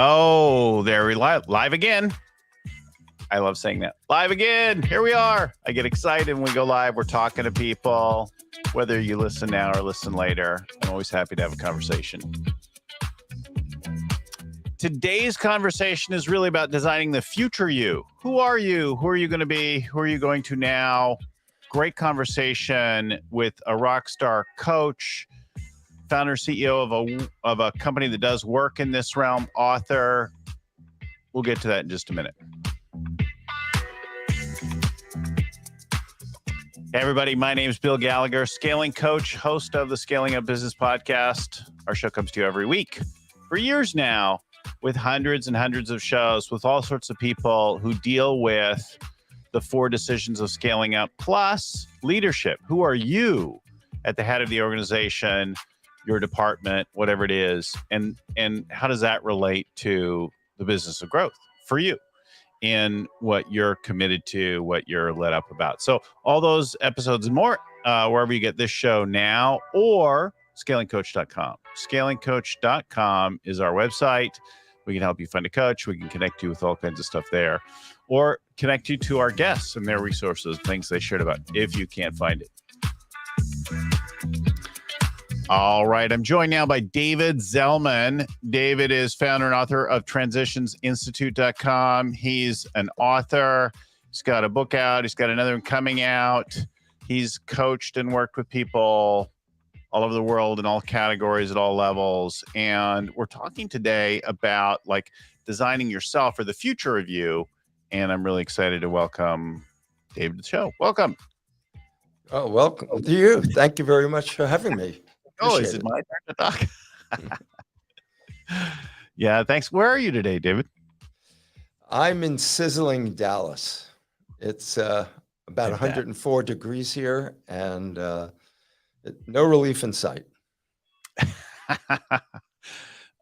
Oh, there we live again. I love saying that. Live again. Here we are. I get excited when we go live. We're talking to people, whether you listen now or listen later. I'm always happy to have a conversation. Today's conversation is really about designing the future you. Who are you? Who are you going to be? Who are you going to now? Great conversation with a rock star coach, founder, CEO of a company that does work in this realm, author. We'll get to that in just a minute. Hey everybody, my name is Bill Gallagher, scaling coach, host of the Scaling Up Business podcast. Our show comes to you every week for years now, with hundreds and hundreds of shows with all sorts of people who deal with the 4 decisions of scaling up, plus leadership. Who are you at the head of the organization, your department, whatever it is, and how does that relate to the business of growth for you in what you're committed to, what you're lit up about? So all those episodes and more, wherever you get this show now, or scalingcoach.com. Scalingcoach.com is our website. We can help you find a coach. We can connect you with all kinds of stuff there, or connect you to our guests and their resources, things they shared about if you can't find it. All right. I'm joined now by David Zelman. David is founder and author of transitionsinstitute.com. He's an author. He's got a book out. He's got another one coming out. He's coached and worked with people all over the world in all categories at all levels. And we're talking today about like designing yourself or the future of you. And I'm really excited to welcome David to the show. Welcome. Oh, welcome to you. Thank you very much for having me. Is it my turn to talk? Yeah, thanks. Where are you today, David? I'm in sizzling Dallas. It's about 104 degrees here and no relief in sight.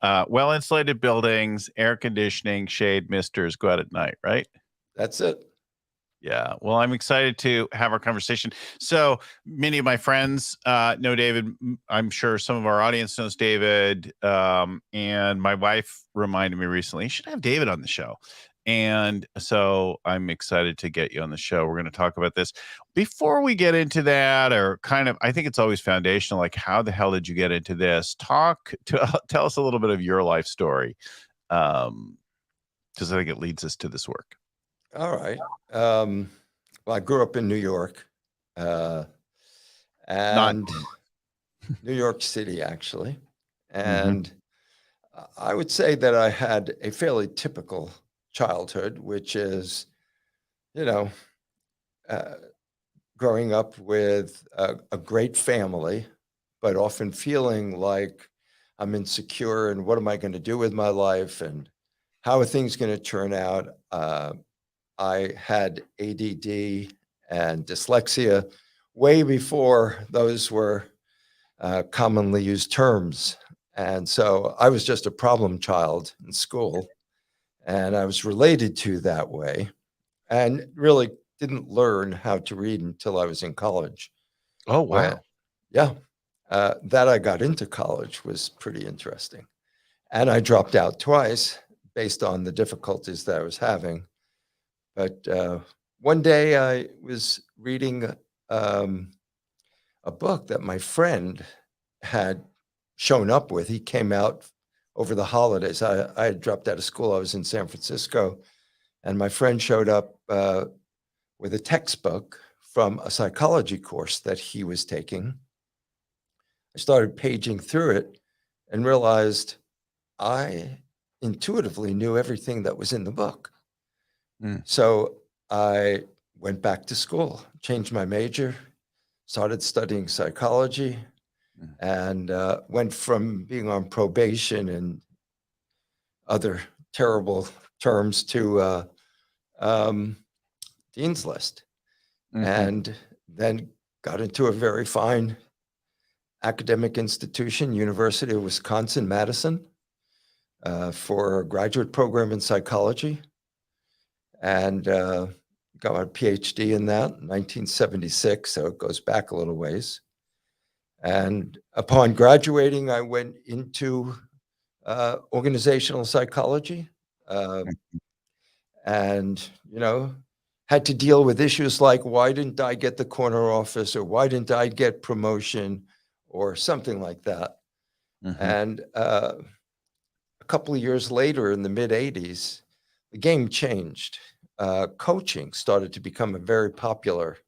Well-insulated buildings, air conditioning, shade, misters, go out at night, right? That's it. Yeah. Well, I'm excited to have our conversation. So many of my friends know David. I'm sure some of our audience knows David. And my wife reminded me recently, you should have David on the show. And so I'm excited to get you on the show. We're going to talk about this. Before we get into that, or kind of, I think it's always foundational, like how the hell did you get into this? Tell us a little bit of your life story. Because I think it leads us to this work. All right. Well, I grew up in New York, and New York City, actually. And I would say that I had a fairly typical childhood, which is, growing up with a great family, but often feeling like I'm insecure and what am I going to do with my life and how are things going to turn out? I had ADD and dyslexia way before those were commonly used terms. And so I was just a problem child in school, and I was related to that way and really didn't learn how to read until I was in college. Oh, wow. That I got into college was pretty interesting. And I dropped out twice based on the difficulties that I was having. But one day I was reading a book that my friend had shown up with. He came out over the holidays. I had dropped out of school. I was in San Francisco, and my friend showed up with a textbook from a psychology course that he was taking. I started paging through it and realized I intuitively knew everything that was in the book. So I went back to school, changed my major, started studying psychology, and went from being on probation and other terrible terms to Dean's List. And then got into a very fine academic institution, University of Wisconsin-Madison, for a graduate program in psychology. And got a PhD in that in 1976, so it goes back a little ways. And upon graduating, I went into organizational psychology, uh, and had to deal with issues like, why didn't I get the corner office, or why didn't I get promotion, or something like that. Mm-hmm. And a couple of years later, in the mid 80s, the game changed. Coaching started to become a very popular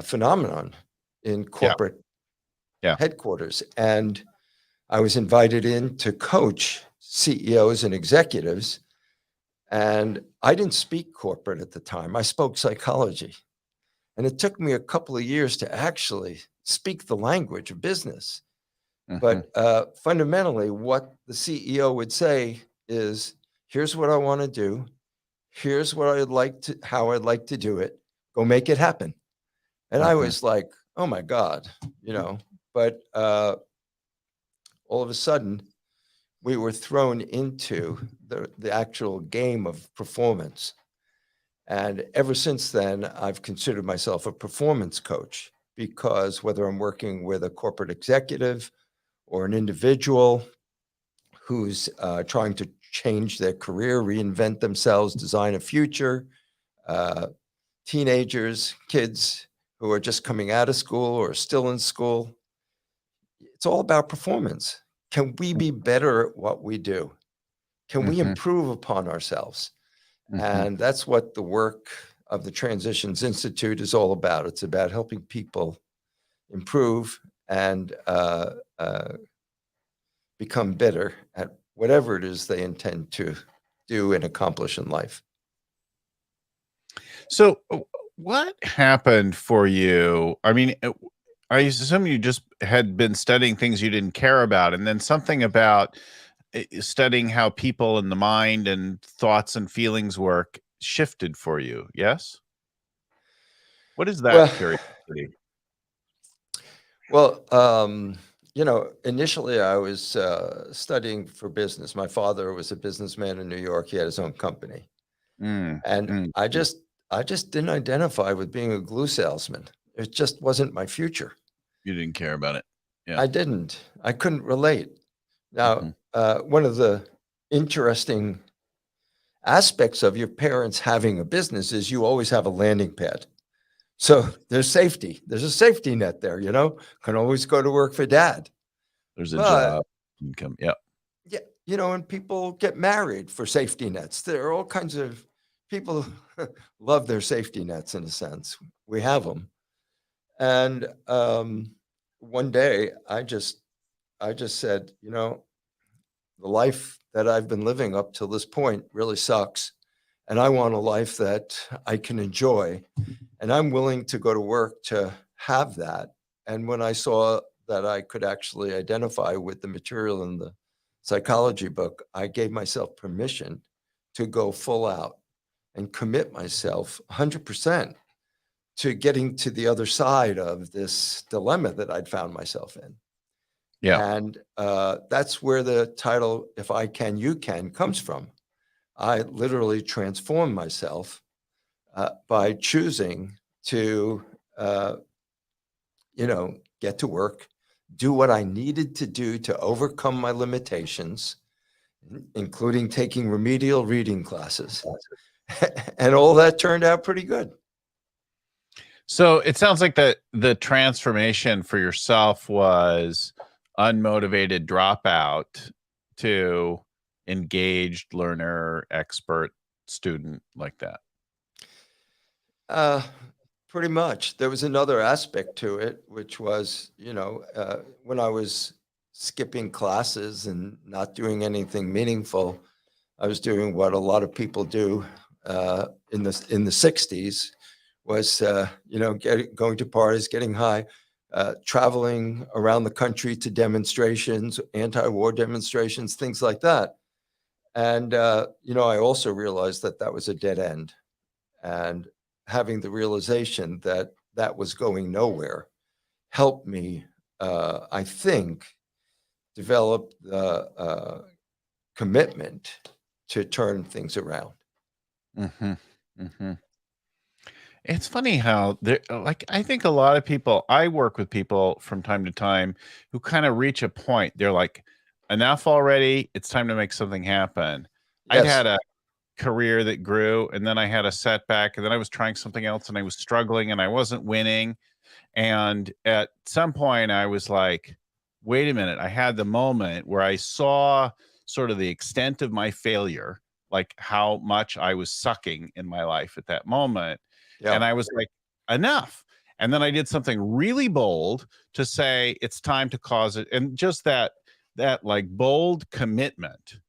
phenomenon in Yeah. corporate Yeah. headquarters. And I was invited in to coach CEOs and executives. And I didn't speak corporate at the time. I spoke psychology. And it took me a couple of years to actually speak the language of business. Mm-hmm. But fundamentally, what the CEO would say is, here's what I want to do. Here's what I'd like to, how I'd like to do it. Go make it happen. And I Mm-hmm. was like, oh my God, but all of a sudden, we were thrown into the actual game of performance. And ever since then, I've considered myself a performance coach, because whether I'm working with a corporate executive or an individual who's trying to change their career, reinvent themselves, design a future, uh, teenagers, kids who are just coming out of school or still in school, it's all about performance. Can we be better at what we do? Can we Mm-hmm. improve upon ourselves? Mm-hmm. And that's what the work of the Transitions Institute is all about. It's about helping people improve and become better at whatever it is they intend to do and accomplish in life. So, what happened for you? I mean, I assume you just had been studying things you didn't care about, and then something about studying how people and the mind and thoughts and feelings work shifted for you. Yes. What is Well, that curiosity? well, initially I was studying for business. My father was a businessman in New York. He had his own company, Mm, and mm, mm. I just didn't identify with being a glue salesman. It just wasn't my future. You didn't care about it. Yeah. I didn't. I couldn't relate. Now, Hmm. one of the interesting aspects of your parents having a business is you always have a landing pad. So there's safety. There's a safety net there, can always go to work for dad. There's a But job, income. Yeah. yeah, and people get married for safety nets. There are all kinds of people who love their safety nets in a sense. We have them. And one day I just said, the life that I've been living up till this point really sucks. And I want a life that I can enjoy. And I'm willing to go to work to have that. And when I saw that I could actually identify with the material in the psychology book, I gave myself permission to go full out and commit myself 100% to getting to the other side of this dilemma that I'd found myself in. Yeah. And that's where the title, If I Can, You Can, comes from. I literally transformed myself by choosing to, uh, get to work, do what I needed to do to overcome my limitations, including taking remedial reading classes. And all that turned out pretty good. So it sounds like the transformation for yourself was unmotivated dropout to engaged learner, expert student like that. Uh, Pretty much. There was another aspect to it, which was, when I was skipping classes and not doing anything meaningful, I was doing what a lot of people do in the 60s, was going to parties, getting high, traveling around the country to demonstrations, anti-war demonstrations, things like that. And I also realized that that was a dead end. And having the realization that that was going nowhere helped me, I think, develop the commitment to turn things around. Mm-hmm. Mm-hmm. It's funny how there, like, I think a lot of people, I work with people from time to time who kind of reach a point. They're like, enough already. It's time to make something happen. I'd Yes. had a career that grew, and then I had a setback, and then I was trying something else and I was struggling and I wasn't winning. And at some point I was like, wait a minute. I had the moment where I saw sort of the extent of my failure, like how much I was sucking in my life at that moment. Yeah. And I was like, enough. And then I did something really bold to say it's time to cause it. And just that like bold commitment.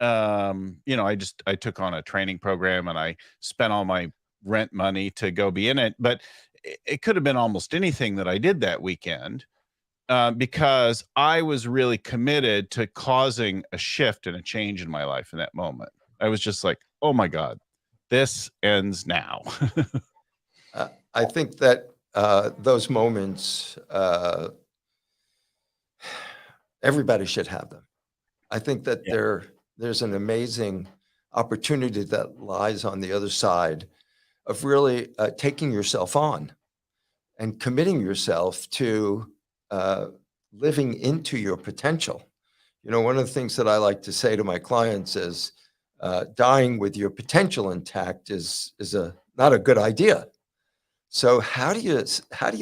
I took on a training program and I spent all my rent money to go be in it, but it could have been almost anything that I did that weekend, because I was really committed to causing a shift and a change in my life in that moment. I was just like, oh my God, this ends now. I think that those moments, everybody should have them. I think that Yeah. there's an amazing opportunity that lies on the other side of really taking yourself on and committing yourself to uh, living into your potential. One of the things that I like to say to my clients is dying with your potential intact is not a good idea. So how do you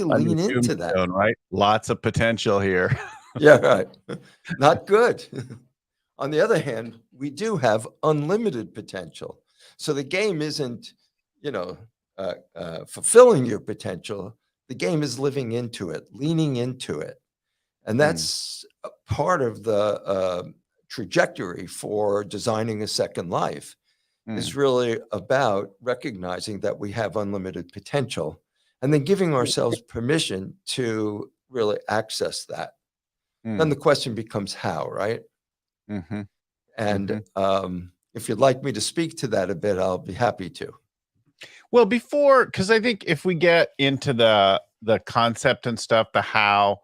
On your lean into that? tombstone, right? Lots of potential here. Yeah, right. Not good. On the other hand, we do have unlimited potential. So the game isn't, fulfilling your potential. The game is living into it, leaning into it. And Mm, that's a part of the trajectory for designing a second life is mm. really about recognizing that we have unlimited potential and then giving ourselves permission to really access that. Then the Mm, question becomes how, right? mhm, And mhm. if you'd like me to speak to that a bit, I'll be happy to. Well, because I think if we get into the concept and stuff, the how,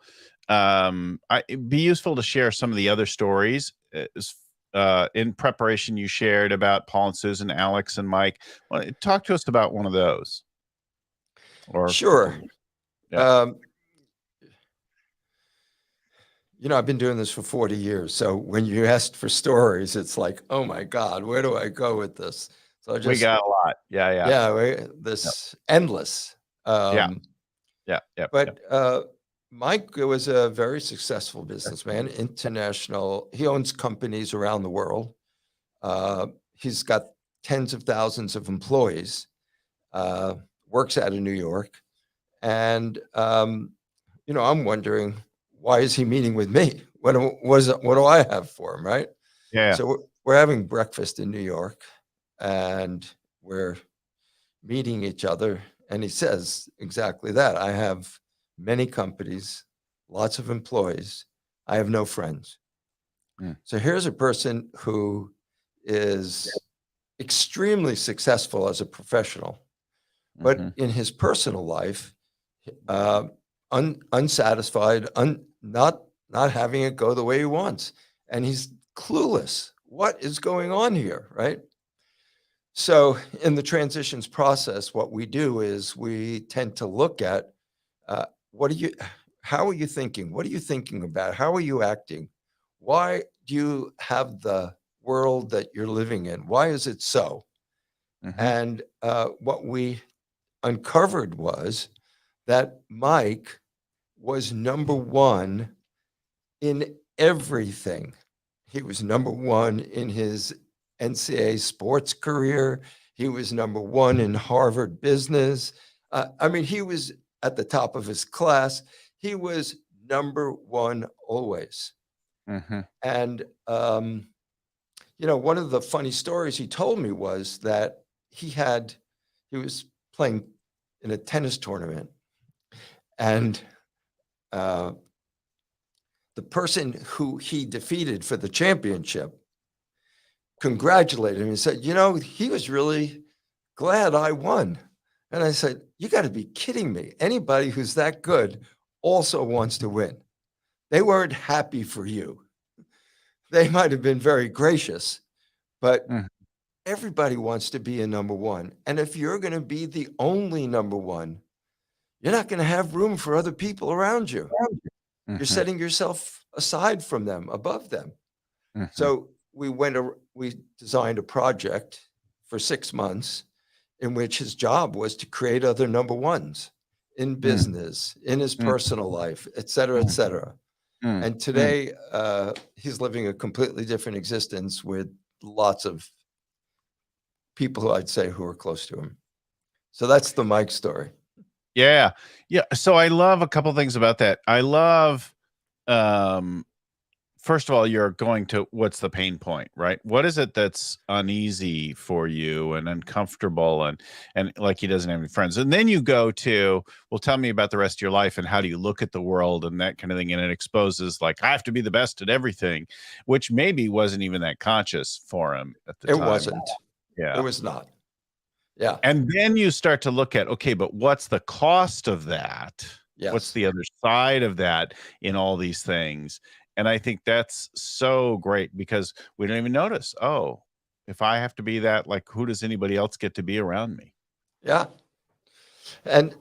it'd be useful to share some of the other stories. In preparation, you shared about Paul and Susan, Alex and Mike. Talk to us about one of those, or a couple. Sure. Yeah, Um, I've been doing this for 40 years. So when you asked for stories, it's like, oh my God, where do I go with this? So I we just, got a lot. Yeah, yeah, yeah, yep, this endless. yeah, Um, yeah, yep, yep. but Mike was a very successful businessman, international. He owns companies around the world. He's got tens of thousands of employees, uh, works out of New York. And, I'm wondering, why is he meeting with me? What do I have for him, right? Yeah, So we're having breakfast in New York and we're meeting each other. And he says exactly that. I have many companies, lots of employees. I have no friends. mm, So here's a person who is extremely successful as a professional, but mhm, in his personal life, uh, unsatisfied, not having it go the way he wants, and he's clueless. What is going on here, right? So, in the transitions process, what we do is we tend to look at uh, what are you, how are you thinking? What are you thinking about? How are you acting? Why do you have the world that you're living in? Why is it so? mhm, And what we uncovered was that Mike was number one in everything. He was number one in his NCAA sports career. He was number one in Harvard business. I mean, he was at the top of his class. He was number one always. mhm, And, one of the funny stories he told me was that he was playing in a tennis tournament and uh, the person who he defeated for the championship congratulated him and said, he was really glad I won. And I said, you got to be kidding me. Anybody who's that good also wants to win. They weren't happy for you. They might have been very gracious, but mhm, everybody wants to be a number one. And if you're going to be the only number one, you're not going to have room for other people around you. You're mhm, setting yourself aside from them, above them. Mhm. So we designed a project for 6 months in which his job was to create other number ones in Mm, business, in his mm, personal life, et cetera, et mm, cetera. mm, And mm. today, he's living a completely different existence with lots of people who I'd say who are close to him. So that's the Mike story. Yeah. Yeah. So I love a couple things about that. I love, um, first of all, you're going to what's the pain point, right? What is it that's uneasy for you and uncomfortable and like he doesn't have any friends? And then you go to, well, tell me about the rest of your life and how do you look at the world and that kind of thing. And it exposes like I have to be the best at everything, which maybe wasn't even that conscious for him at the It time. wasn't. It Yeah. was not. Yeah. And then you start to look at, okay, but what's the cost of that? What's Yes. the other side of that in all these things? And I think that's so great because we don't even notice, oh, if I have to be that, like, who does anybody else get to be around me? Yeah. And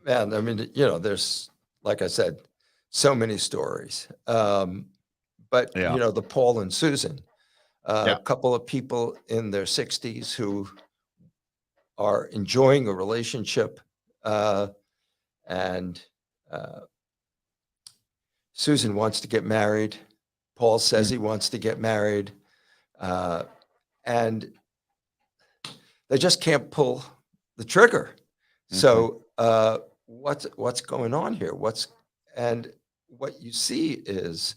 man, I mean, there's, like I said, so many stories. But, Yeah. the Paul and Susan, a Yeah. couple of people in their 60s who are enjoying a relationship. And uh, Susan wants to get married. Paul says Mm, he wants to get married. Uh, and they just can't pull the trigger. mhm, So what's going on here? And what you see is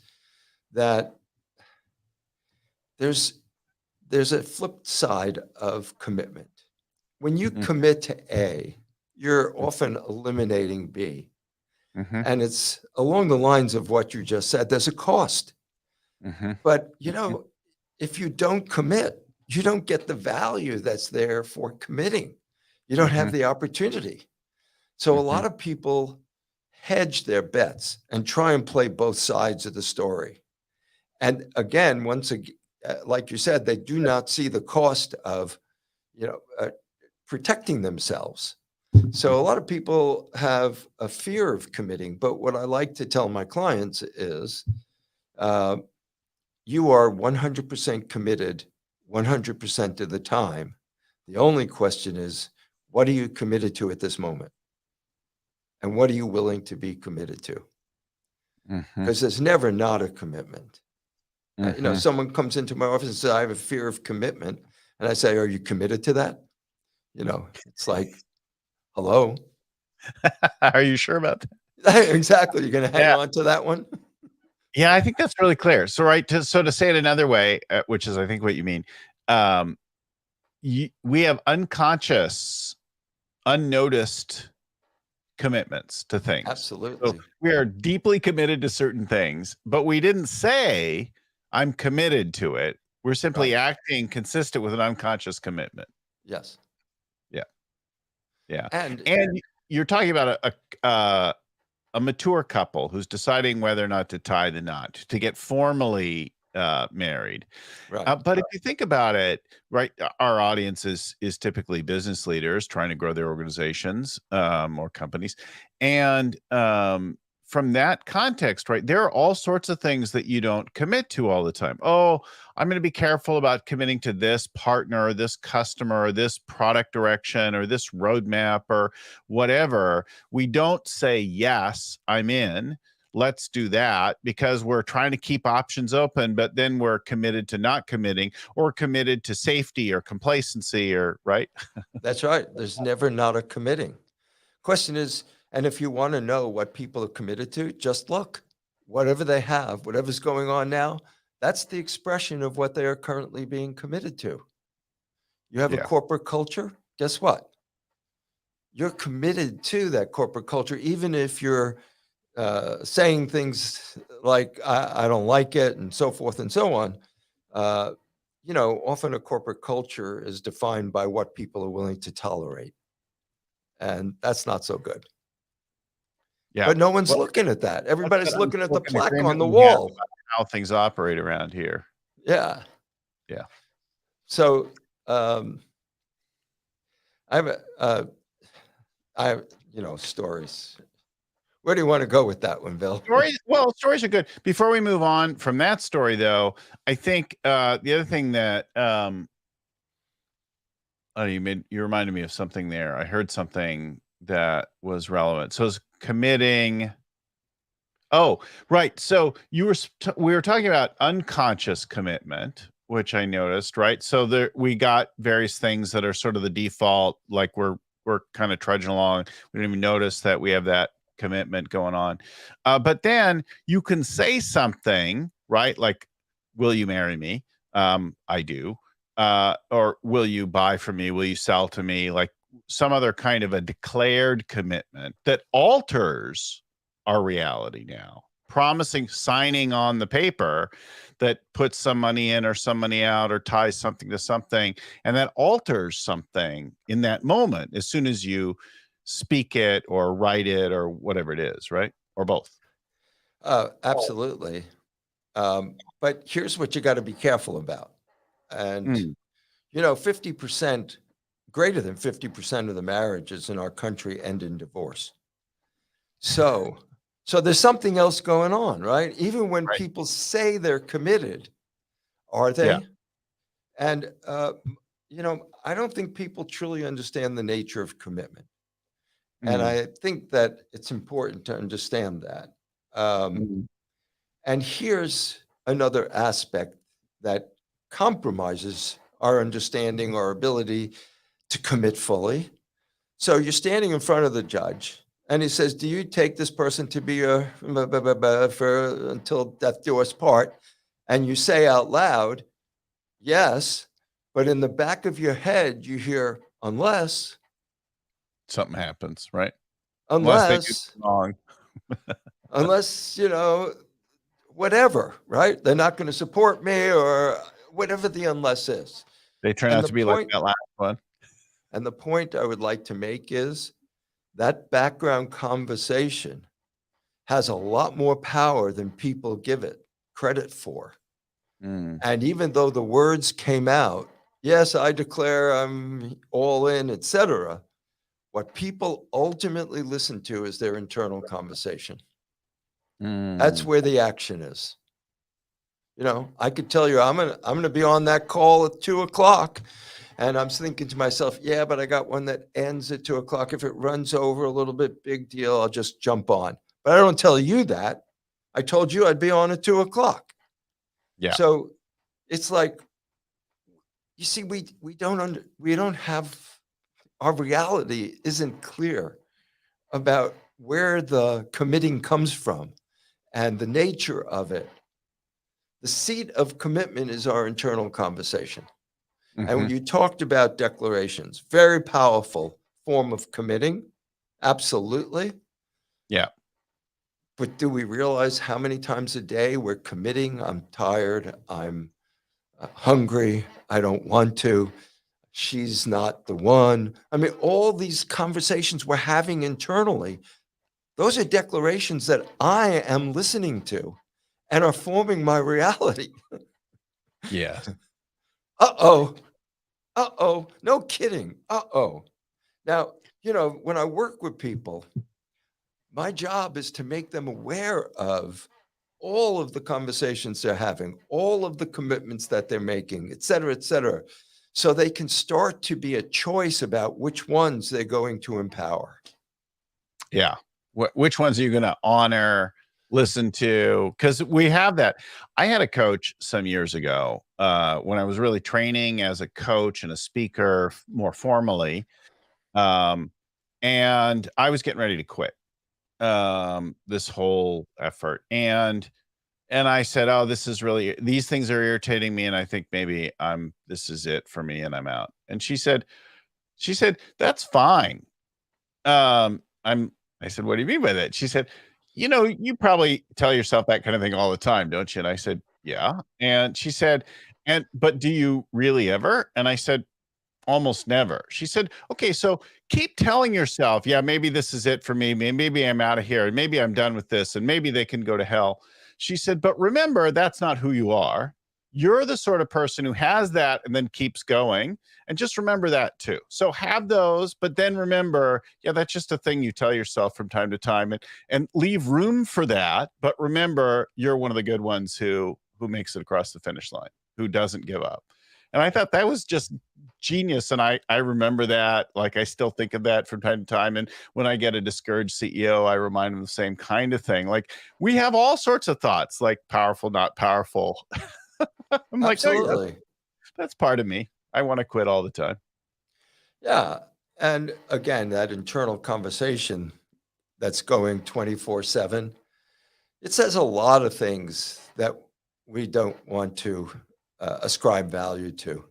that there's there's a flip side of commitment. When you mm, commit to A, you're often eliminating B. mhm, And it's along the lines of what you just said. There's a cost. mhm, But mhm, if you don't commit, you don't get the value that's there for committing. You don't have mhm, the opportunity. So a lot mhm, of people hedge their bets and try and play both sides of the story. And again, like you said, they do not see the cost of, protecting themselves. So a mhm, lot of people have a fear of committing. But what I like to tell my clients is, uh, you are 100% committed 100% of the time. The only question is, what are you committed to at this moment? And what are you willing to be committed to? mhm, Because there's never not a commitment. mhm. Someone comes into my office and says, I have a fear of commitment. And I say, are you committed to that? It's like, hello. Are you sure about that? Exactly. You're going to hang Yeah. on to that one? Yeah, I think that's really clear. So, right, to say it another way, which is I think what you mean, um, we have unconscious, unnoticed commitments to things. So Absolutely. we are deeply committed to certain things, but we didn't say, I'm committed to it. We're simply Right. acting consistent with an unconscious commitment. Yes. Yeah. Yeah. And And you're talking about a mature couple who's deciding whether or not to tie the knot, to get formally married. right. But if you think about it, right, our audience is typically business leaders trying to grow their organizations or companies, and from that context, right, there are all sorts of things that you don't commit to all the time. Oh, I'm going to be careful about committing to this partner, or this customer, or this product direction, or this roadmap, or whatever. We don't say yes, I'm in, let's do that, because we're trying to keep options open, but then we're committed to not committing or committed to safety or complacency or right. That's right. There's never not a committing. Question is, and if you want to know what people are committed to, just look. Whatever they have, whatever's going on now, that's the expression of what they are currently being committed to. You have a Yeah. corporate culture, guess what? You're committed to that corporate culture, even if you're saying things like, I don't like it, and so forth and so on. Uh, Often a corporate culture is defined by what people are willing to tolerate. And that's not so good. Yeah. But no one's Well, looking at that. that's Everybody's that looking at the unspoken plaque agreement on the we have wall. about how things operate around here. Yeah. Yeah. So um, I have, I have, stories. Where do you want to go with that one, Bill? Stories are good. Before we move on from that story, though, I think the other thing that you reminded me of something there. I heard something that was relevant. So it's committing. Oh, right. So we were talking about unconscious commitment, which I noticed, right? So there we got various things that are sort of the default, like we're kind of trudging along. We don't even notice that we have that commitment going on. But then you can say something, right? Like, will you marry me? I do. Or will you buy from me? Will you sell to me? Like some other kind of a declared commitment that alters our reality now, promising, signing on the paper that puts some money in or some money out or ties something to something, and that alters something in that moment as soon as you speak it or write it or whatever it is, right? Or both. Absolutely. But here's what you got to be careful about. And, Mm, 50%, greater than 50% of the marriages in our country end in divorce. So, so there's something else going on, right? Even when right. people say they're committed, are Yeah. they? And, I don't think people truly understand the nature of commitment. And Mm, I think that it's important to understand that. Um, mm, and here's another aspect that compromises our understanding, our ability to commit fully. So you're standing in front of the judge, and he says, "Do you take this person to be your for until death do us part?" And you say out loud, "Yes," but in the back of your head, you hear, "Unless, something happens, right? Unless they do unless, something wrong. unless, whatever, right? They're not going to support me or whatever the unless is." They turn And out the to be like point, that last one. and the point I would like to make is that background conversation has a lot more power than people give it credit for. Mm, And even though the words came out, yes, I declare I'm all in, etc., what people ultimately listen to is their internal conversation. That's mm. where the action is. I could tell you I'm gonna be on that call at 2 o'clock. And I'm thinking to myself, yeah, but I got one that ends at 2 o'clock. If it runs over a little bit, big deal, I'll just jump on. But I don't tell you that. I told you I'd be on at 2 o'clock. Yeah. So it's like, you see, we don't have, our reality isn't clear about where the committing comes from and the nature of it. The seat of commitment is our internal conversation. And Hmm. when you talked about declarations, very powerful form of committing, absolutely. Yeah. But do we realize how many times a day we're committing? I'm tired. I'm hungry. I don't want to. She's not the one. I mean, all these conversations we're having internally, those are declarations that I am listening to and are forming my reality. Yes. Uh oh. Uh oh. No kidding. Uh oh. Now, when I work with people, my job is to make them aware of all of the conversations they're having, all of the commitments that they're making, et cetera, so they can start to be a choice about which ones they're going to empower. Yeah. Which ones are you going to honor, listen to? Because we have that. I had a coach some years ago when I was really training as a coach and a speaker more formally. Um, and I was getting ready to quit this whole effort. And I said, "Oh, this is really, these things are irritating me. And I think maybe this is it for me and I'm out." And she said, "That's fine." I'm I said, "What do you mean by that?" She said, "You probably tell yourself that kind of thing all the time, don't you?" And I said, "Yeah." And she said, but do you really ever?" And I said, "Almost never." She said, "Okay, so keep telling yourself, yeah, maybe this is it for me. Maybe I'm out of here and maybe I'm done with this and maybe they can go to hell." She said, "But remember, that's not who you are. you're the sort of person who has that and then keeps going. And just remember that too. So have those, but then remember, yeah, that's just a thing you tell yourself from time to time, and leave room for that. But remember, you're one of the good ones who makes it across the finish line, who doesn't give up. And I thought that was just genius. And I remember that, like, I still think of that from time to time. And when I get a discouraged CEO, I remind them the same kind of thing. Like, we have all sorts of thoughts, like powerful, not powerful. I'm like, oh, yeah, Absolutely. that's part of me. I want to quit all the time. Yeah. And again, that internal conversation that's going 24/7, it says a lot of things that we don't want to ascribe value to.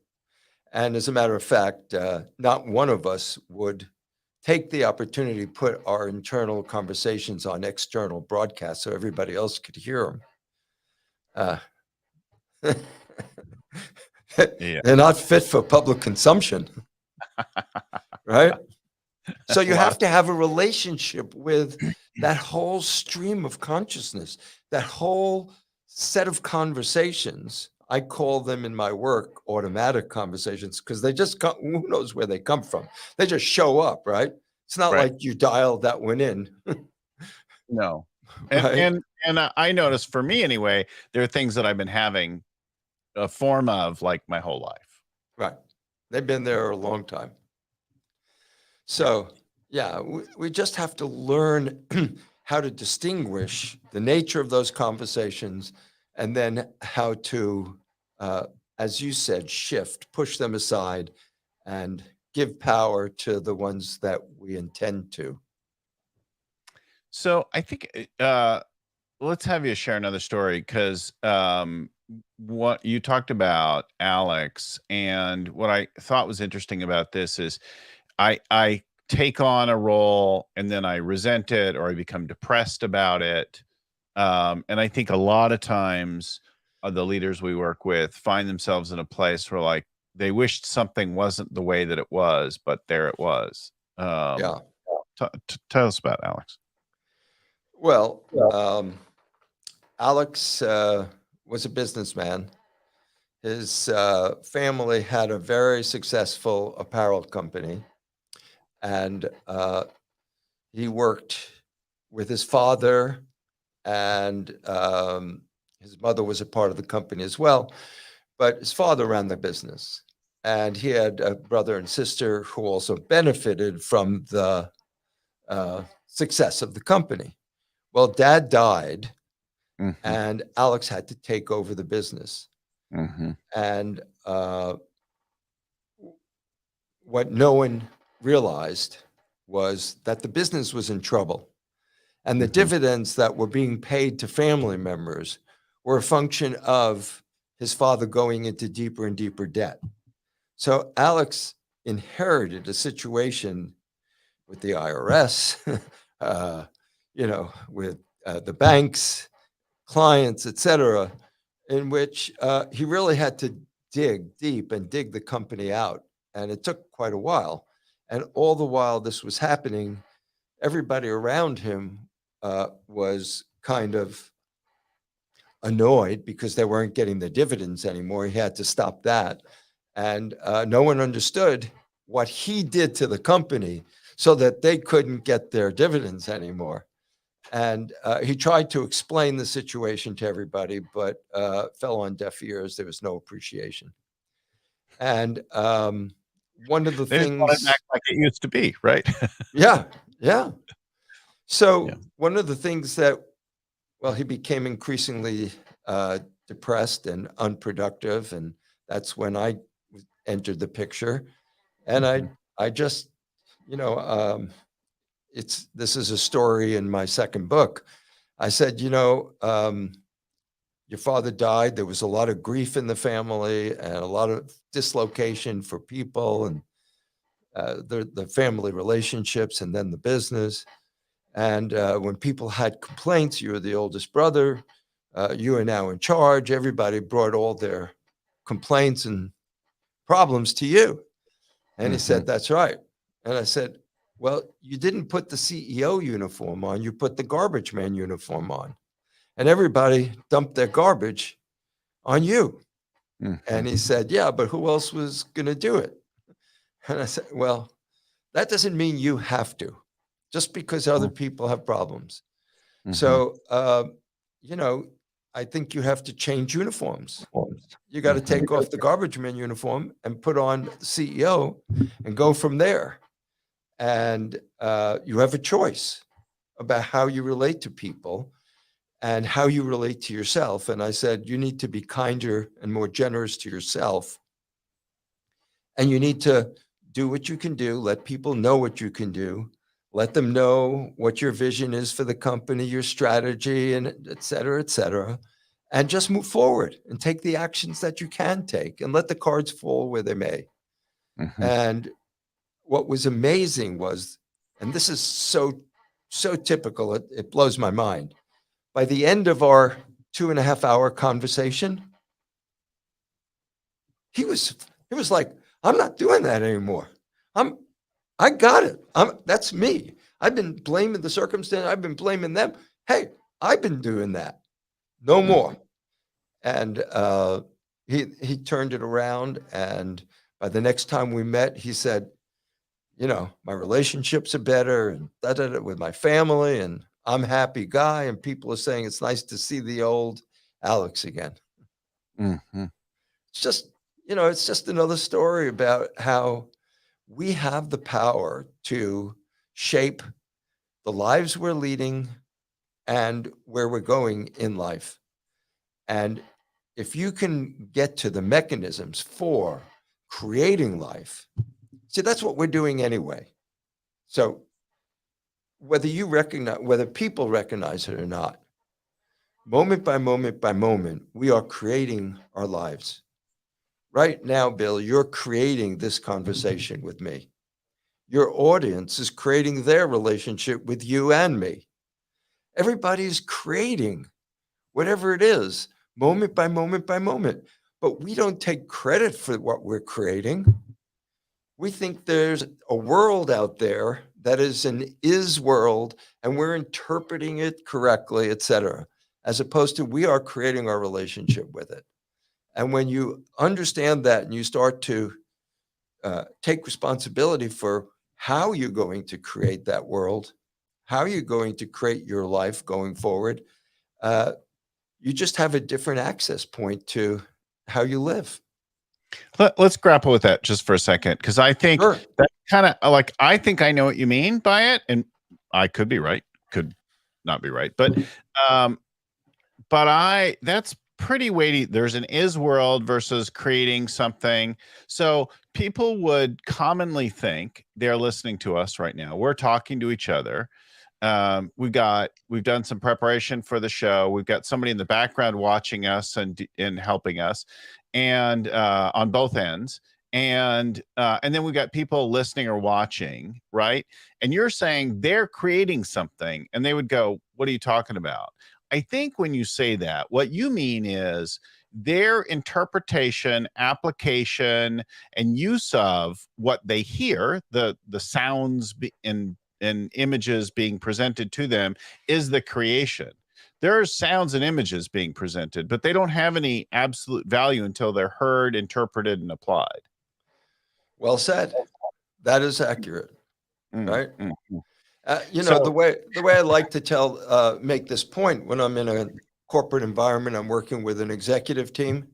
And as a matter of fact, not one of us would take the opportunity to put our internal conversations on external broadcasts so everybody else could hear them. Yeah. They're not fit for public consumption, right? So you have to have a relationship with that whole stream of consciousness, that whole set of conversations. I call them in my work automatic conversations because they just come, who knows where they come from? They just show up, right? It's not Right. like you dialed that one in. No. Right? And I noticed, for me anyway, there are things that I've been having a form of like my whole life. Right. They've been there a long time. So, yeah, we just have to learn how to distinguish the nature of those conversations and then how to, as you said, shift, push them aside and give power to the ones that we intend to. So I think let's have you share another story, because what you talked about, Alex, and what I thought was interesting about this is I take on a role and then I resent it, or I become depressed about it. And I think a lot of times the leaders we work with find themselves in a place where, like, they wished something wasn't the way that it was, but there it was. Yeah. Tell us about Alex. Well, Alex was a businessman. His family had a very successful apparel company, and he worked with his father, and his mother was a part of the company as well. But his father ran the business, and he had a brother and sister who also benefited from the success of the company. Well, dad died, Mhm, and Alex had to take over the business. mhm, And what no one realized was that the business was in trouble. And the mhm, dividends that were being paid to family members were a function of his father going into deeper and deeper debt. So Alex inherited a situation with the IRS, uh, with the banks, clients, et cetera, in which he really had to dig deep and dig the company out. And it took quite a while. And all the while this was happening, everybody around him was kind of annoyed because they weren't getting the dividends anymore. He had to stop that. And no one understood what he did to the company so that they couldn't get their dividends anymore. And he tried to explain the situation to everybody, but fell on deaf ears. There was no appreciation. And one of the they just want it back things, like it used to be, right? yeah, yeah. Yeah. So one of the things that, well, he became increasingly depressed and unproductive, and that's when I entered the picture. And Mhm, I just, you know, this is a story in my second book. I said, your father died. There was a lot of grief in the family and a lot of dislocation for people and the family relationships and then the business. And when people had complaints, you were the oldest brother, you are now in charge. Everybody brought all their complaints and problems to you. And he mhm, said, that's right. And I said, well, you didn't put the CEO uniform on, you put the garbage man uniform on. And everybody dumped their garbage on you. And he said, yeah, but who else was going to do it? And I said, well, that doesn't mean you have to, just because other people have problems. So, you know, I think you have to change uniforms. You got to take off the garbage man uniform and put on the CEO and go from there. And you have a choice about how you relate to people and how you relate to yourself. And I said, you need to be kinder and more generous to yourself. And you need to do what you can do, let people know what you can do, let them know what your vision is for the company, your strategy, and et cetera, and just move forward and take the actions that you can take and let the cards fall where they may. And what was amazing was, and this is so typical, it blows my mind. By the end of our 2.5-hour conversation, he was like, I'm not doing that anymore. I got it. That's me. I've been blaming the circumstance. I've been blaming them. Hey, I've been doing that. No more. And he turned it around. And by the next time we met, he said, you know, my relationships are better and with my family, and I'm a happy guy. And people are saying it's nice to see the old Alex again. It's just, you know, it's just another story about how we have the power to shape the lives we're leading and where we're going in life. And if you can get to the mechanisms for creating life, see, that's what we're doing anyway. So whether people recognize it or not, moment by moment by moment, we are creating our lives. Right now, Bill, you're creating this conversation with me. Your audience is creating their relationship with you and me. Everybody's creating whatever it is, moment by moment by moment. But we don't take credit for what we're creating. We think there's a world out there that is an is world, and we're interpreting it correctly, et cetera, as opposed to we are creating our relationship with it. And when you understand that and you start to take responsibility for how you're going to create that world, how you're going to create your life going forward, you just have a different access point to how you live. Let's grapple with that just for a second, because I think that kind of like, I think I know what you mean by it, and I could be right, could not be right, but that's pretty weighty. There's an is world versus creating something. So people would commonly think they're listening to us right now. We're talking to each other. We've done some preparation for the show. We've got somebody in the background watching us and helping us, and on both ends. And then we've got people listening or watching, right? And you're saying they're creating something, and they would go, "What are you talking about?" I think when you say that, what you mean is their interpretation, application, and use of what they hear, the sounds and images being presented to them, is the creation. There's sounds and images being presented, but they don't have any absolute value until they're heard, interpreted, and applied. Well said. That is accurate, right? You know, So, the way I like to make this point when I'm in a corporate environment, I'm working with an executive team,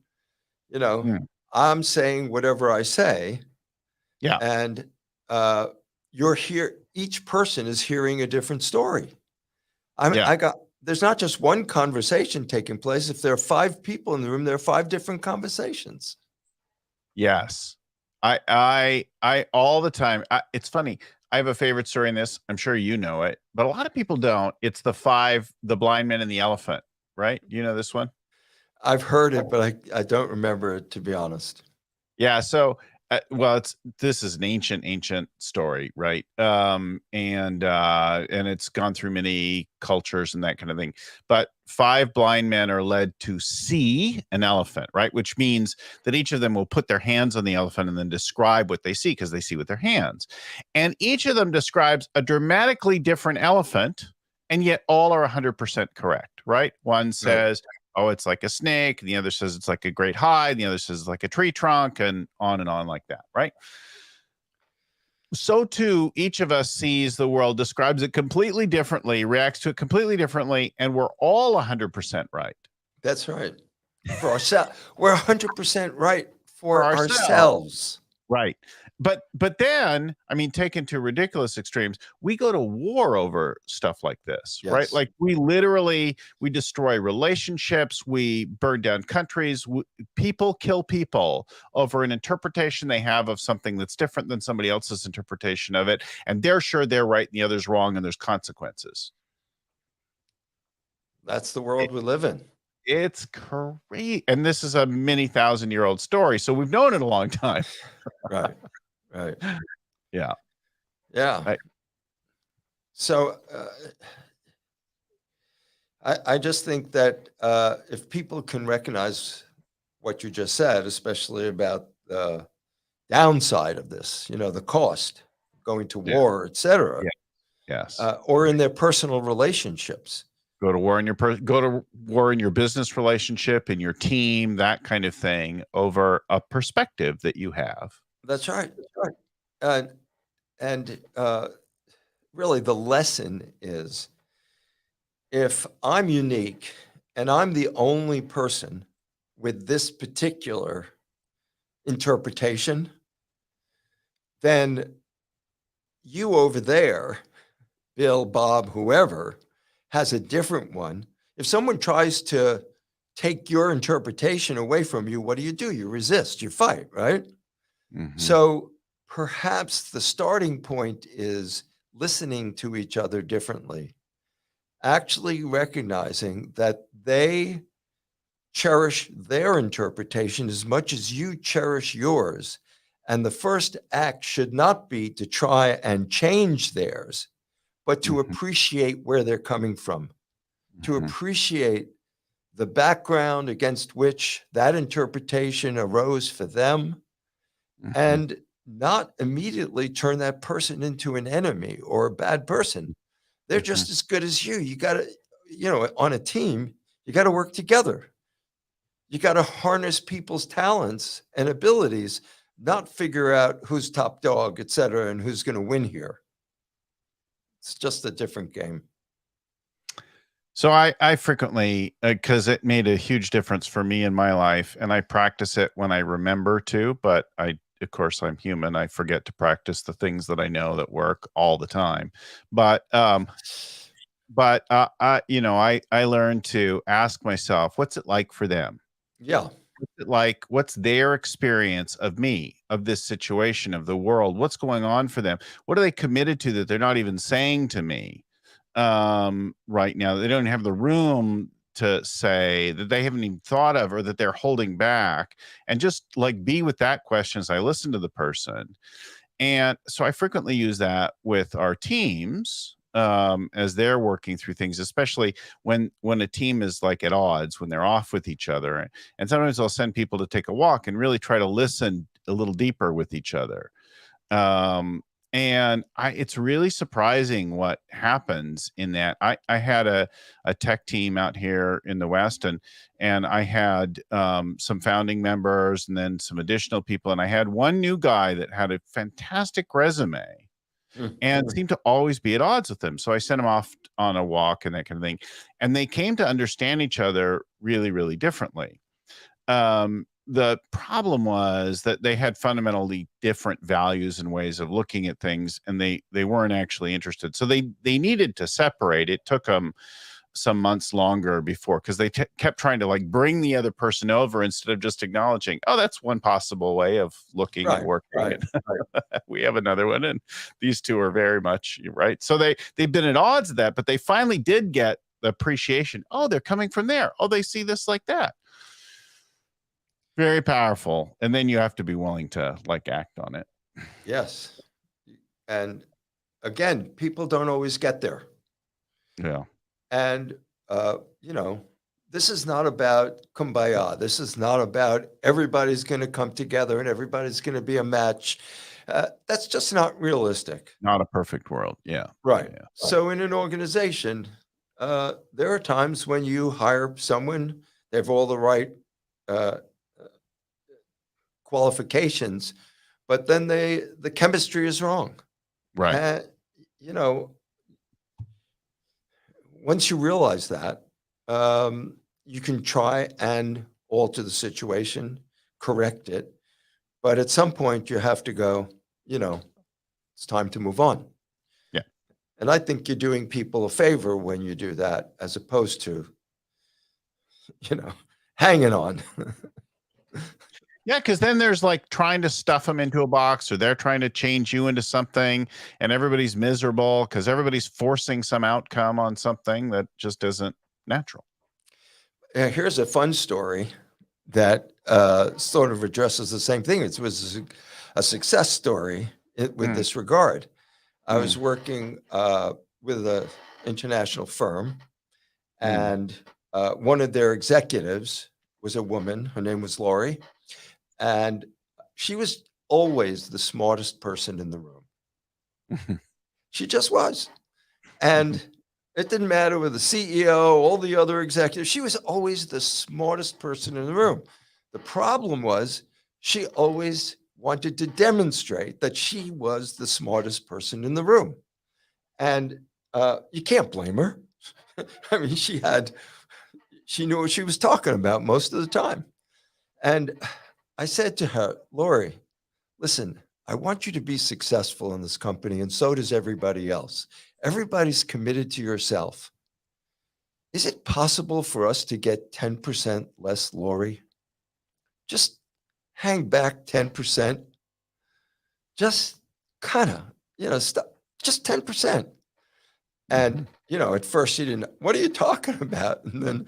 you know, I'm saying whatever I say. Yeah. And each person is hearing a different story. There's not just one conversation taking place. If there are 5 people in the room, there are 5 different conversations. Yes. I all the time. It's funny. I have a favorite story in this. I'm sure you know it, but a lot of people don't. It's the blind man and the elephant, right? You know this one? I've heard it, but I don't remember it, to be honest. Yeah. So, well, this is an ancient story, right? And it's gone through many cultures and that kind of thing. But 5 blind men are led to see an elephant, right? Which means that each of them will put their hands on the elephant and then describe what they see, because they see with their hands. And each of them describes a dramatically different elephant, and yet all are 100% correct, right? One says, oh, it's like a snake. And the other says it's like a great hide. And the other says it's like a tree trunk, and on like that, right? So too, each of us sees the world, describes it completely differently, reacts to it completely differently, and we're all 100% right. That's right. For ourselves, we're 100% right For for ourselves. ourselves. Right. But then, I mean, taken to ridiculous extremes, we go to war over stuff like this, right? Yes. Like we destroy relationships, we burn down countries, people kill people over an interpretation they have of something that's different than somebody else's interpretation of it, and they're sure they're right and the other's wrong, and there's consequences. That's the world we live in. It's great. And this is a many thousand-year-old story, so we've known it a long time. Right. Right. Yeah. Yeah. Right. So I just think that if people can recognize what you just said, especially about the downside of this, the cost, going to Yeah. war, et cetera, Yes. or in their personal relationships. Go to war in your business relationship, in your team, that kind of thing, over a perspective that you have. That's right. That's right. And really, the lesson is if I'm unique and I'm the only person with this particular interpretation, then you over there, Bill, Bob, whoever, has a different one. If someone tries to take your interpretation away from you, what do? You resist, you fight, right? Mhm. So perhaps the starting point is listening to each other differently, actually recognizing that they cherish their interpretation as much as you cherish yours. And the first act should not be to try and change theirs, but to Mhm. appreciate where they're coming from, to Mhm. appreciate the background against which that interpretation arose for them, Mhm. and not immediately turn that person into an enemy or a bad person. They're Mhm. just as good as you. You got to, on a team, you got to work together. You got to harness people's talents and abilities, not figure out who's top dog, et cetera, and who's going to win here. It's just a different game. So I frequently, because it made a huge difference for me in my life, and I practice it when I remember to, but of course, I'm human. I forget to practice the things that I know that work all the time. But I learned to ask myself, what's it like for them? Yeah. What's it like? What's their experience of me, of this situation, of the world? What's going on for them? What are they committed to that they're not even saying to me right now? They don't have the room to say, that they haven't even thought of, or that they're holding back, and just like be with that question as I listen to the person. And so I frequently use that with our teams as they're working through things, especially when a team is like at odds, when they're off with each other. And sometimes I'll send people to take a walk and really try to listen a little deeper with each other. And it's really surprising what happens in that. I had a tech team out here in the West, and I had some founding members and then some additional people. And I had one new guy that had a fantastic resume and seemed to always be at odds with them. So I sent him off on a walk and that kind of thing. And they came to understand each other really, really differently. The problem was that they had fundamentally different values and ways of looking at things, and they weren't actually interested. So they needed to separate. It took them some months longer before, because they kept trying to like bring the other person over instead of just acknowledging, oh, that's one possible way of looking and working. Right. We have another one, and these two are very much right. So they've been at odds with that, but they finally did get the appreciation. Oh, they're coming from there. Oh, they see this like that. Very powerful. And then you have to be willing to like act on it. Yes. And again, people don't always get there. Yeah. And, this is not about kumbaya. This is not about everybody's going to come together and everybody's going to be a match. That's just not realistic. Not a perfect world. Yeah. Right. Yeah. So in an organization, there are times when you hire someone They have all the right uh, qualifications, but then the chemistry is wrong. Right. And, you know, once you realize that, you can try and alter the situation, correct it. But at some point, you have to go, it's time to move on. Yeah. And I think you're doing people a favor when you do that, as opposed to, hanging on. Yeah, because then there's like trying to stuff them into a box, or they're trying to change you into something, and everybody's miserable because everybody's forcing some outcome on something that just isn't natural. Here's a fun story that sort of addresses the same thing. It was a success story with this regard. I was working with an international firm, and one of their executives was a woman. Her name was Lori, and she was always the smartest person in the room. She just was. And it didn't matter with the CEO, all the other executives. She was always the smartest person in the room. The problem was she always wanted to demonstrate that she was the smartest person in the room. And you can't blame her. I mean, she knew what she was talking about most of the time. And I said to her, Lori, listen, I want you to be successful in this company, and so does everybody else. Everybody's committed to yourself. Is it possible for us to get 10% less, Lori? Just hang back 10%. Just kind of, stop, just 10%. And, at first she didn't, what are you talking about? And then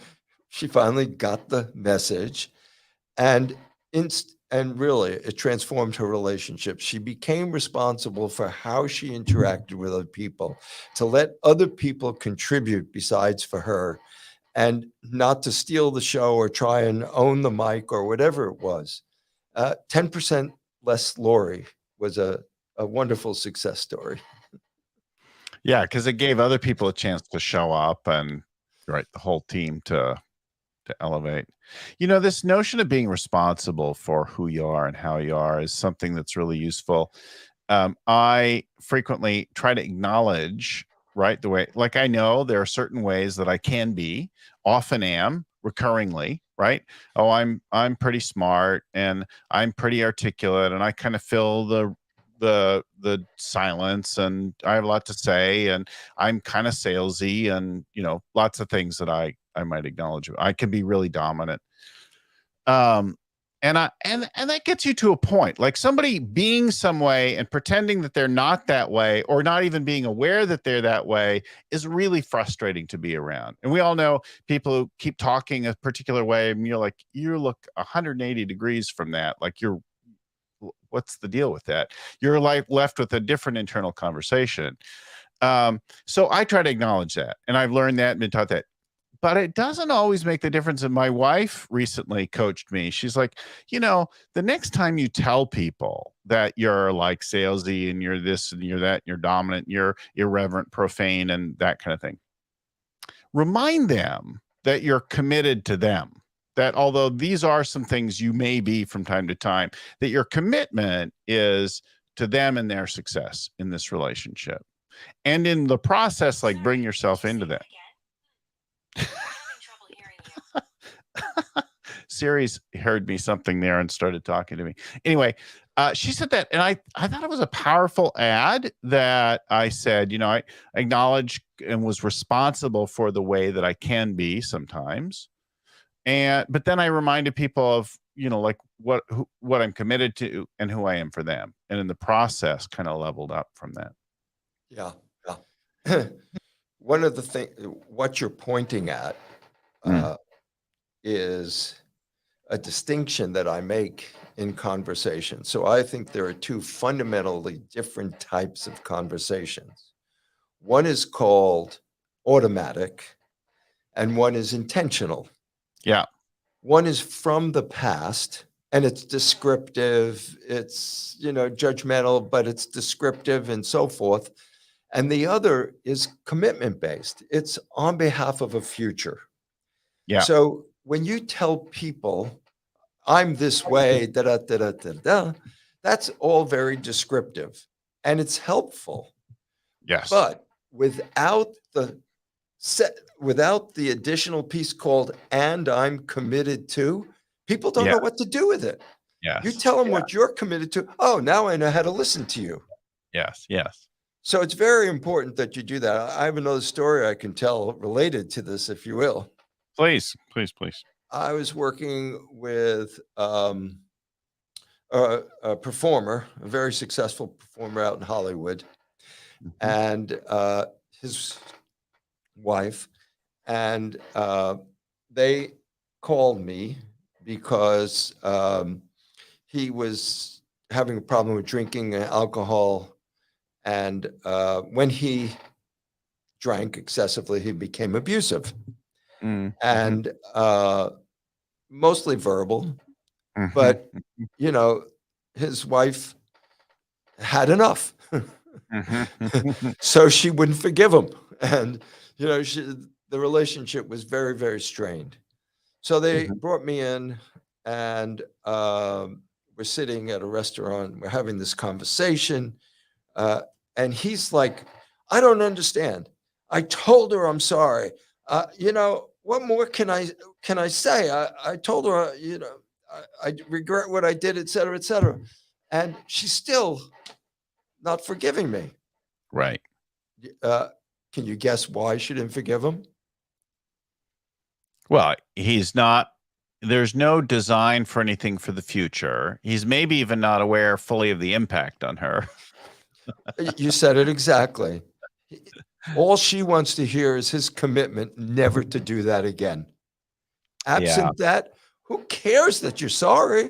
she finally got the message. And really, it transformed her relationship. She became responsible for how she interacted with other people, to let other people contribute besides for her, and not to steal the show or try and own the mic or whatever it was. 10% less Lori was a wonderful success story. Yeah, because it gave other people a chance to show up, and the whole team to elevate. This notion of being responsible for who you are and how you are is something that's really useful. I frequently try to acknowledge, the way, like, I know there are certain ways that I can be, often am, recurringly, right? Oh, I'm pretty smart, and I'm pretty articulate, and I kind of fill the silence, and I have a lot to say, and I'm kind of salesy, and lots of things that I might acknowledge. I can be really dominant. And that gets you to a point, like somebody being some way and pretending that they're not that way, or not even being aware that they're that way, is really frustrating to be around. And we all know people who keep talking a particular way, and you're like, you look 180 degrees from that. Like, what's the deal with that? You're like left with a different internal conversation. So I try to acknowledge that, and I've learned that and been taught that. But it doesn't always make the difference. And my wife recently coached me. She's like, the next time you tell people that you're like salesy, and you're this and you're that, and you're dominant, and you're irreverent, profane, and that kind of thing, remind them that you're committed to them. That although these are some things you may be from time to time, that your commitment is to them and their success in this relationship. And in the process, like, bring yourself into that. Siri's heard me something there and started talking to me. Anyway, she said that, and I thought it was a powerful ad that I said, I acknowledge and was responsible for the way that I can be sometimes. But then I reminded people of, like what I'm committed to and who I am for them. And in the process, kind of leveled up from that. Yeah. Yeah. One of the things, what you're pointing at is a distinction that I make in conversation. So I think there are two fundamentally different types of conversations. One is called automatic, and one is intentional. Yeah. One is from the past, and it's descriptive, it's, judgmental, but it's descriptive and so forth. And the other is commitment based. It's on behalf of a future. Yeah. So when you tell people, I'm this way, da da da da da da, that's all very descriptive and it's helpful. Yes. But without the additional piece called "and I'm committed to," people don't Yeah. know what to do with it. You Yes. tell them Yeah. what you're committed to. Oh, now I know how to listen to you. Yes. Yes. So it's very important that you do that. I have another story I can tell related to this, if you will. Please. Please. Please. I was working with a performer, a very successful performer out in Hollywood, Mhm. and his wife, and they called me because he was having a problem with drinking alcohol, and when he drank excessively, he became abusive Mhm. and mostly verbal. Mhm. But you know, his wife had enough. Mhm. So she wouldn't forgive him. And, the relationship was very, very strained. So they Mhm. brought me in and we're sitting at a restaurant. We're having this conversation. Uh, and he's like, I don't understand. I told her I'm sorry. What more can I say? I told her, I regret what I did, et cetera, et cetera. And she's still not forgiving me. Right. Uh, can you guess why she didn't forgive him? Well, he's not. There's no design for anything for the future. He's maybe even not aware fully of the impact on her. You said it exactly. All she wants to hear is his commitment never to do that again. Yeah. Absent that, who cares that you're sorry?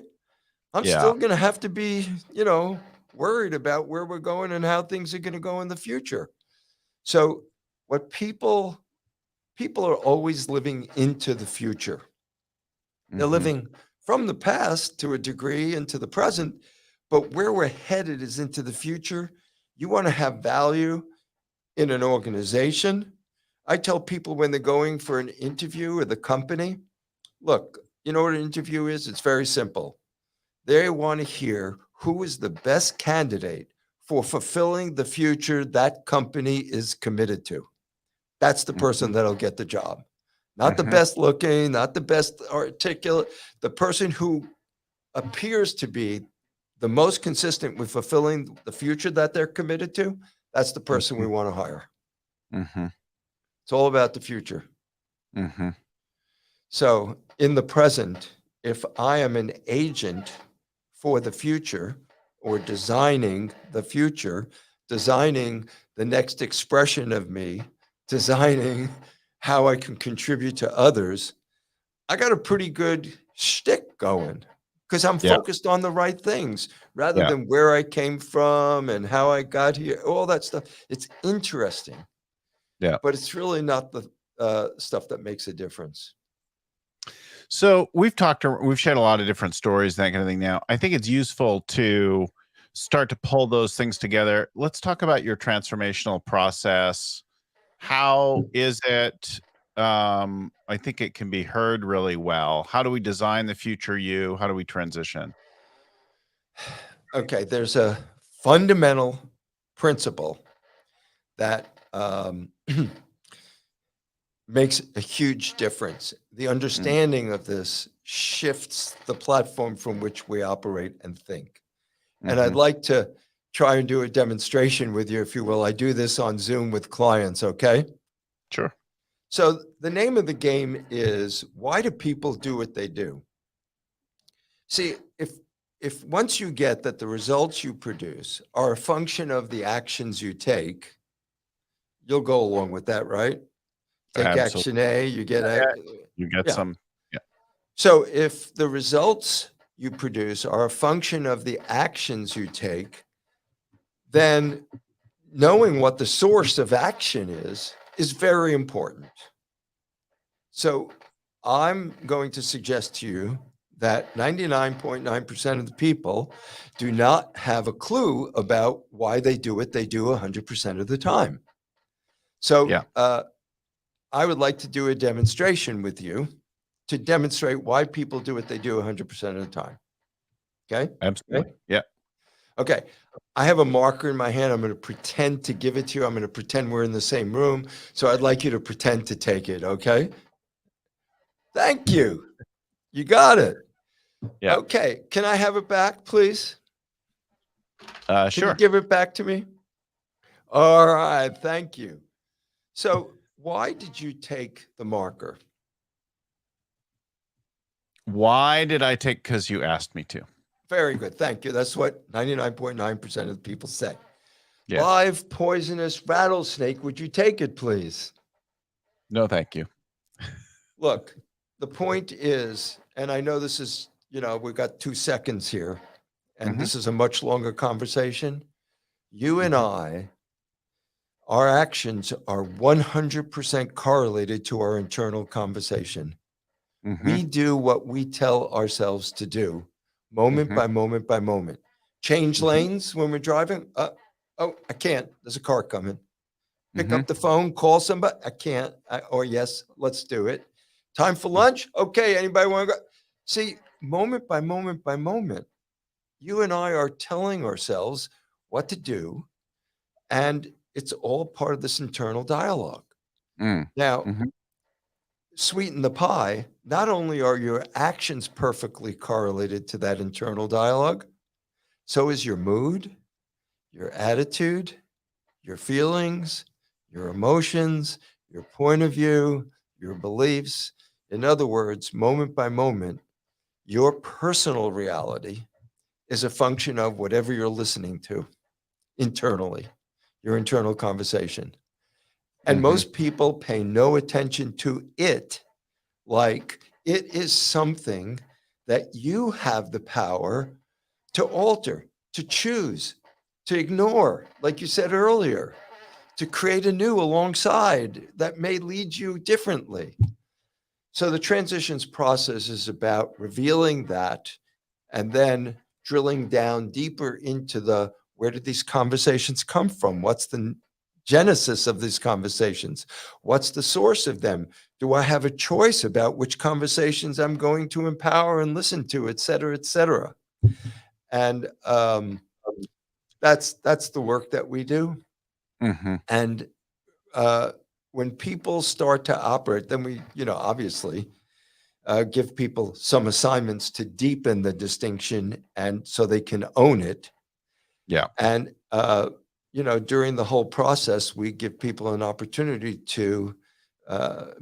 I'm Yeah. still going to have to be, worried about where we're going and how things are going to go in the future. So, what people are always living into the future. They're Mhm. living from the past to a degree into the present, but where we're headed is into the future. You want to have value in an organization. I tell people when they're going for an interview with a company, look, you know what an interview is? It's very simple. They want to hear who is the best candidate for fulfilling the future that company is committed to. That's the person Mhm. that'll get the job. Not the Mhm. best looking, not the best articulate, the person who appears to be the most consistent with fulfilling the future that they're committed to. That's the person we Mhm. want to hire. Mhm. It's all about the future. Mhm. So, in the present, if I am an agent for the future or designing the future, designing the next expression of me, designing how I can contribute to others, I got a pretty good shtick going because I'm Yeah. focused on the right things rather Yeah. than where I came from and how I got here, all that stuff. It's interesting, Yeah. but it's really not the stuff that makes a difference. So we've shared a lot of different stories, that kind of thing. Now, I think it's useful to start to pull those things together. Let's talk about your transformational process. How is it? I think it can be heard really well. How do we design the future you? How do we transition? Okay, there's a fundamental principle that makes a huge difference. The Mm, understanding of this shifts the platform from which we operate and think. And I'd mhm. like to try and do a demonstration with you, if you will. I do this on Zoom with clients, okay? Sure. So the name of the game is, why do people do what they do? See, if once you get that the results you produce are a function of the actions you take, you'll go along with that, right? Take Absolutely. action A, you get Yeah. a, You get yeah. some. Yeah. So if the results you produce are a function of the actions you take, then knowing what the source of action is very important. So I'm going to suggest to you that 99.9% of the people do not have a clue about why they do what they do 100% of the time. So Yeah. I would like to do a demonstration with you. to demonstrate why people do what they do 100% of the time. Okay? Absolutely. Yeah. Okay. I have a marker in my hand. I'm going to pretend to give it to you. I'm going to pretend we're in the same room. So I'd like you to pretend to take it. Okay? Thank you. You got it. Yeah. Okay. Can I have it back, please? Can you Sure. give it back to me? All right. Thank you. So why did you take the marker? Why did I take? Because you asked me to. Very good. Thank you. That's what 99.9% of the people say. Yeah. Live poisonous rattlesnake. Would you take it, please? No, thank you. Look, the point is, and I know this is, we've got 2 seconds here, and this is a much longer conversation. You and I, our actions are 100% correlated to our internal conversation. We do what we tell ourselves to do, moment by moment by moment. Change lanes when we're driving. Oh, I can't. There's a car coming. Pick up the phone, call somebody. I can't. Or yes, let's do it. Time for lunch. Okay, anybody want to go? See, moment by moment by moment, you and I are telling ourselves what to do, and it's all part of this internal dialogue. Now, sweeten the pie, not only are your actions perfectly correlated to that internal dialogue, so is your mood, your attitude, your feelings, your emotions, your point of view, your beliefs. In other words, moment by moment, your personal reality is a function of whatever you're listening to internally, your internal conversation. And most people pay no attention to it, like it is something that you have the power to alter, to choose, to ignore, like you said earlier, to create a new alongside that may lead you differently. So the transitions process is about revealing that and then drilling down deeper into where did these conversations come from? What's the genesis of these conversations? What's the source of them? Do I have a choice about which conversations I'm going to empower and listen to, et cetera, et cetera? And that's the work that we do. And when people start to operate, then we, obviously give people some assignments to deepen the distinction and so they can own it. Yeah. And, during the whole process, we give people an opportunity to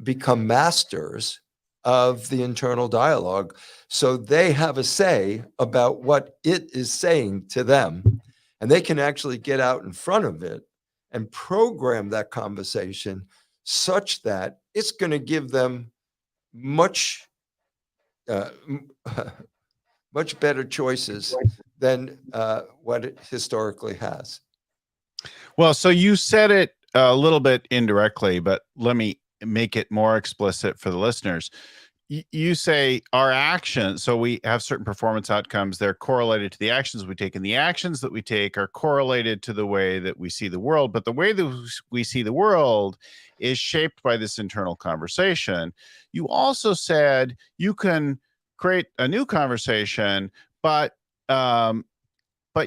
become masters of the internal dialogue. So they have a say about what it is saying to them. And they can actually get out in front of it and program that conversation such that it's going to give them much much better choices than what it historically has. Well, so you said it a little bit indirectly, but let me make it more explicit for the listeners. You say our actions, so we have certain performance outcomes, they're correlated to the actions we take, and the actions that we take are correlated to the way that we see the world. But the way that we see the world is shaped by this internal conversation. You also said you can create a new conversation, but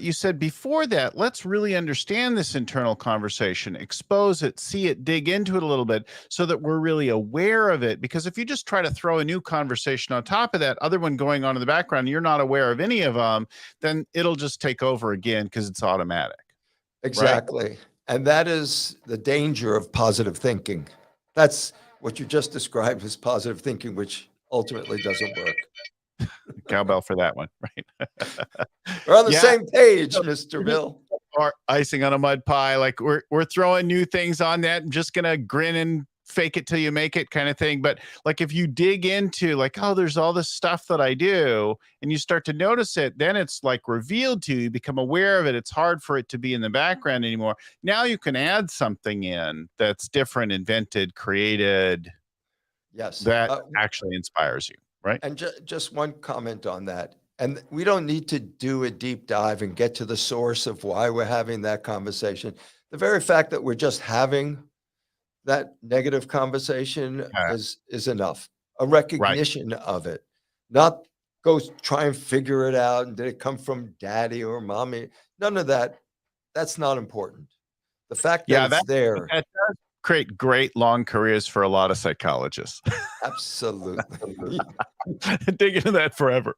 you said before that, let's really understand this internal conversation, expose it, see it, dig into it a little bit so that we're really aware of it. Because if you just try to throw a new conversation on top of that other one going on in the background, you're not aware of any of them, then it'll just take over again because it's automatic. Exactly. Right? And that is the danger of positive thinking. That's what you just described as positive thinking, which ultimately doesn't work. Cowbell for that one, right? We're on the same page, Mr. Bill. Or icing on a mud pie, like we're throwing new things on that and just gonna grin and fake it till you make it kind of thing. But like if you dig into like, oh, there's all this stuff that I do, and you start to notice it, then it's like revealed to you, you become aware of it. It's hard for it to be in the background anymore. Now you can add something in that's different, invented, created. Yes. That actually inspires you, right? And just one comment on that. And we don't need to do a deep dive and get to the source of why we're having that conversation. The very fact that we're just having that negative conversation is enough. a recognition of it, not go try and figure it out. And did it come from daddy or mommy? None of that. That's not important. The fact that it's there. That does create great long careers for a lot of psychologists. Absolutely. Dig into that forever.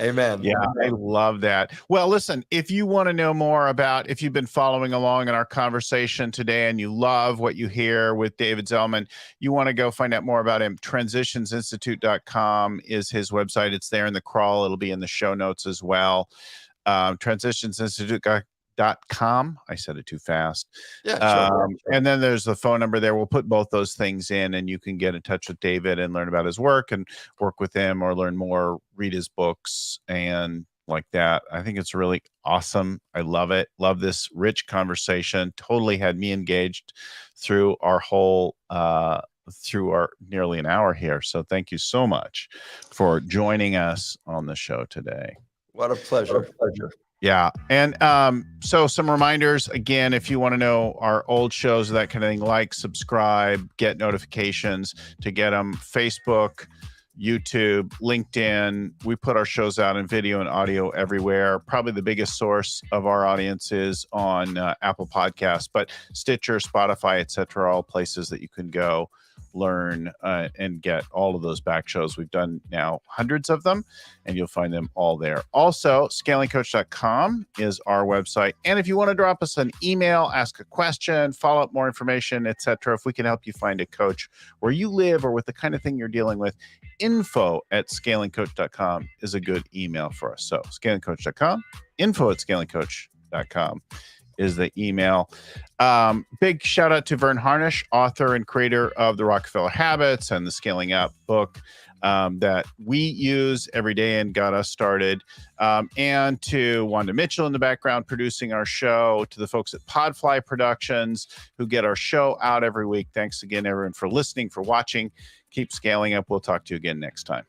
Amen. Yeah, I love that. Well, listen, if you want to know more about, if you've been following along in our conversation today and you love what you hear with David Zelman, you want to go find out more about him. Transitionsinstitute.com is his website. It's there in the crawl. It'll be in the show notes as well. Transitionsinstitute.com. I said it too fast. Yeah, sure. And then there's the phone number there. We'll put both those things in, and you can get in touch with David and learn about his work and work with him, or learn more, read his books and like that. I think it's really awesome. I love it. Love this rich conversation. Totally had me engaged through our whole through our nearly an hour here. So thank you so much for joining us on the show today. What a pleasure. Yeah. And so some reminders, again, if you want to know our old shows, that kind of thing, like, subscribe, get notifications to get them. Facebook, YouTube, LinkedIn. We put our shows out in video and audio everywhere. Probably the biggest source of our audience is on Apple Podcasts, but Stitcher, Spotify, etc., all places that you can go learn and get all of those back shows. We've done now hundreds of them, and you'll find them all there. Also, scalingcoach.com is our website. And if you want to drop us an email, ask a question, follow up more information, etc., if we can help you find a coach where you live or with the kind of thing you're dealing with, info@scalingcoach.com is a good email for us. So scalingcoach.com, info@scalingcoach.com is the email. Big shout out to Vern Harnish, author and creator of the Rockefeller Habits and the Scaling Up book that we use every day and got us started. And to Wanda Mitchell in the background producing our show, to the folks at Podfly Productions who get our show out every week. Thanks again, everyone, for listening, for watching. Keep scaling up. We'll talk to you again next time.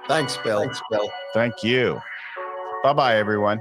Thanks, Bill. Thank you. Bye-bye, everyone.